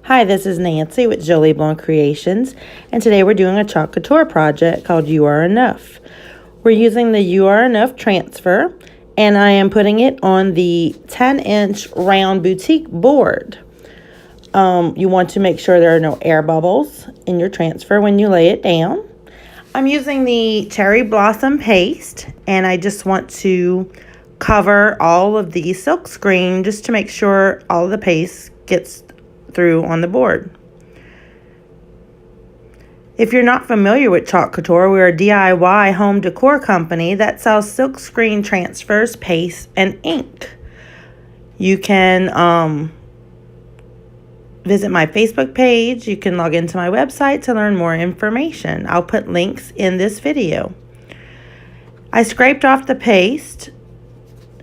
Hi, this is Nancy with Jolie Blanc Creations, and today we're doing a Chalk Couture project called You Are Enough. We're using the You Are Enough transfer, and I am putting it on the 10-inch round boutique board. You want to make sure there are no air bubbles in your transfer when you lay it down. I'm using the cherry blossom paste, and I just want to cover all of the silk screen just to make sure all of the paste gets through on the board. If you're not familiar with Chalk Couture, we're a DIY home decor company that sells silk screen transfers, paste, and ink. You can visit my Facebook page. You can log into my website to learn more information. I'll put links in this video. I scraped off the paste,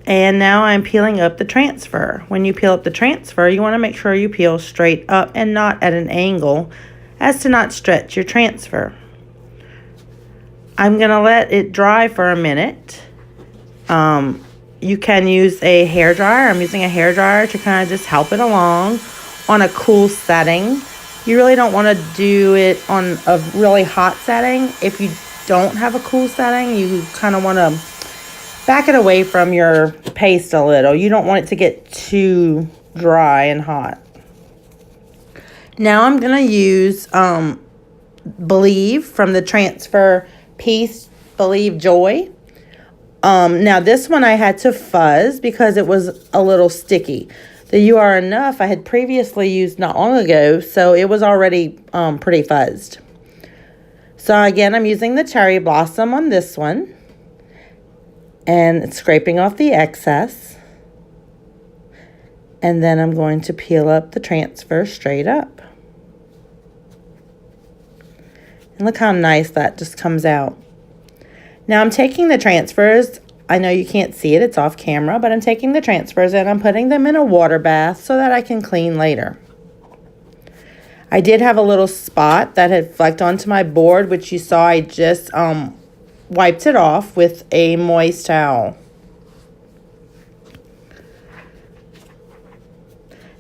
and now I'm peeling up the transfer. When you peel up the transfer, you want to make sure you peel straight up and not at an angle as to not stretch your transfer. I'm going to let it dry for a minute. You can use a hair dryer. I'm using a hair dryer to kind of just help it along on a cool setting. You really don't want to do it on a really hot setting. If you don't have a cool setting, you kind of want to back it away from your paste a little. You don't want it to get too dry and hot. Now I'm going to use Believe from the transfer piece, Believe Joy. Now this one I had to fuzz because it was a little sticky. The You Are Enough I had previously used not long ago, so it was already pretty fuzzed. So again, I'm using the cherry blossom on this one. And scraping off the excess. And then I'm going to peel up the transfer straight up. And look how nice that just comes out. Now I'm taking the transfers. I know you can't see it, it's off camera, but I'm taking the transfers and I'm putting them in a water bath so that I can clean later. I did have a little spot that had flecked onto my board, which you saw I just wiped it off with a moist towel.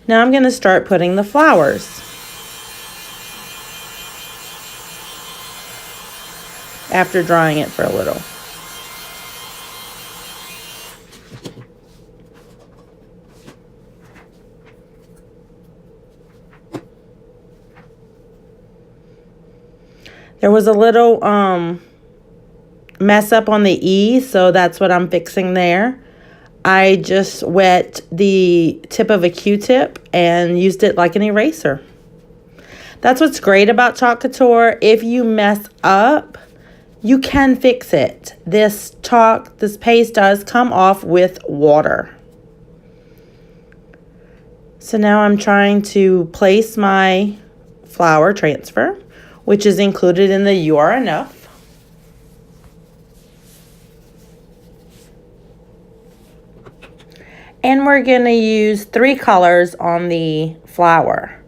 Now I'm going to start putting the flowers. After drying it for a little. There was a little mess up on the E, so that's what I'm fixing there. I just wet the tip of a Q-tip and used it like an eraser. That's what's great about Chalk Couture. If you mess up, you can fix it. This paste does come off with water. So now I'm trying to place my flower transfer, which is included in the You Are Enough. And we're going to use 3 colors on the flower.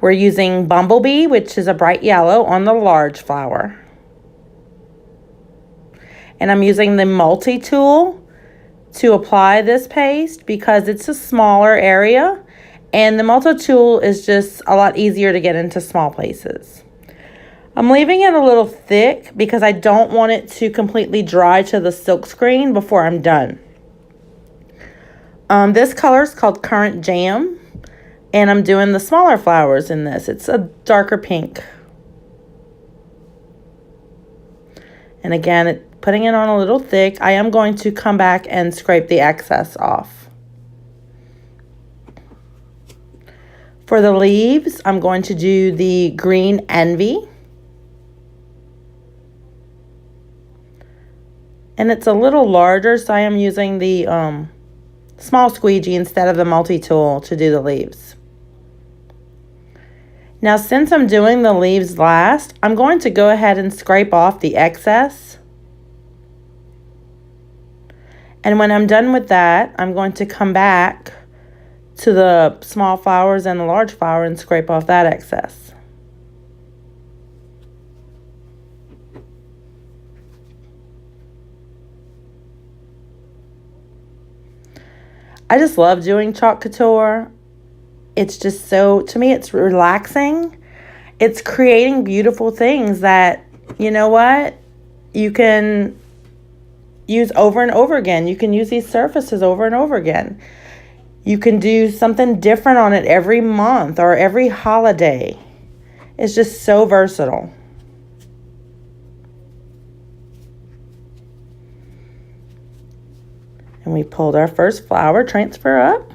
We're using Bumblebee, which is a bright yellow, on the large flower. And I'm using the multi-tool to apply this paste because it's a smaller area. And the multi-tool is just a lot easier to get into small places. I'm leaving it a little thick because I don't want it to completely dry to the silk screen before I'm done. This color is called Current Jam, and I'm doing the smaller flowers in this. It's a darker pink. And again, putting it on a little thick, I am going to come back and scrape the excess off. For the leaves, I'm going to do the Green Envy. And it's a little larger, so I am using the small squeegee instead of the multi-tool to do the leaves. Now, since I'm doing the leaves last, I'm going to go ahead and scrape off the excess. And when I'm done with that, I'm going to come back to the small flowers and the large flower and scrape off that excess. I just love doing Chalk Couture. it's just so, to me, it's relaxing. It's creating beautiful things that, you know what, you can use over and over again. You can use these surfaces over and over again. You can do something different on it every month or every holiday. It's just so versatile. And we pulled our first flower transfer up.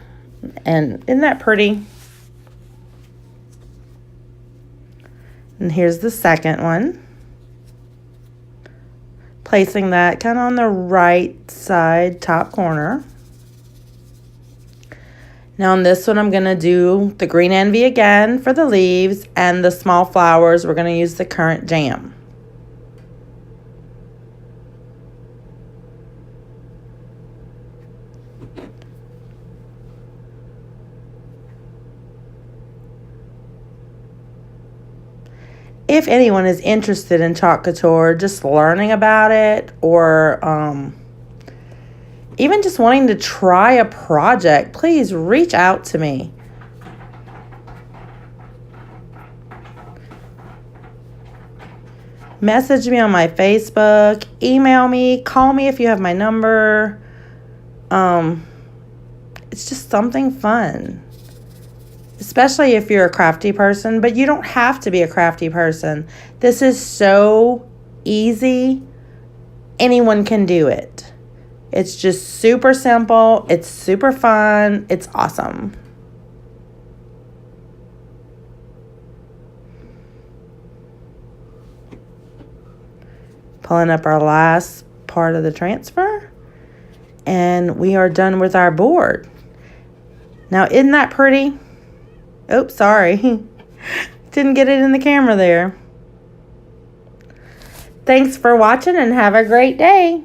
And isn't that pretty? And here's the second one. Placing that kind of on the right side, top corner. Now on this one, I'm going to do the green envy again for the leaves, and the small flowers, we're going to use the currant jam. If anyone is interested in Chalk Couture, just learning about it, or even just wanting to try a project, please reach out to me. Message me on my Facebook, email me, call me if you have my number. It's just something fun. Especially if you're a crafty person, but you don't have to be a crafty person. This is so easy. Anyone can do it. It's just super simple. It's super fun. It's awesome. Pulling up our last part of the transfer. And we are done with our board. Now, isn't that pretty? Oops, sorry. Didn't get it in the camera there. Thanks for watching and have a great day.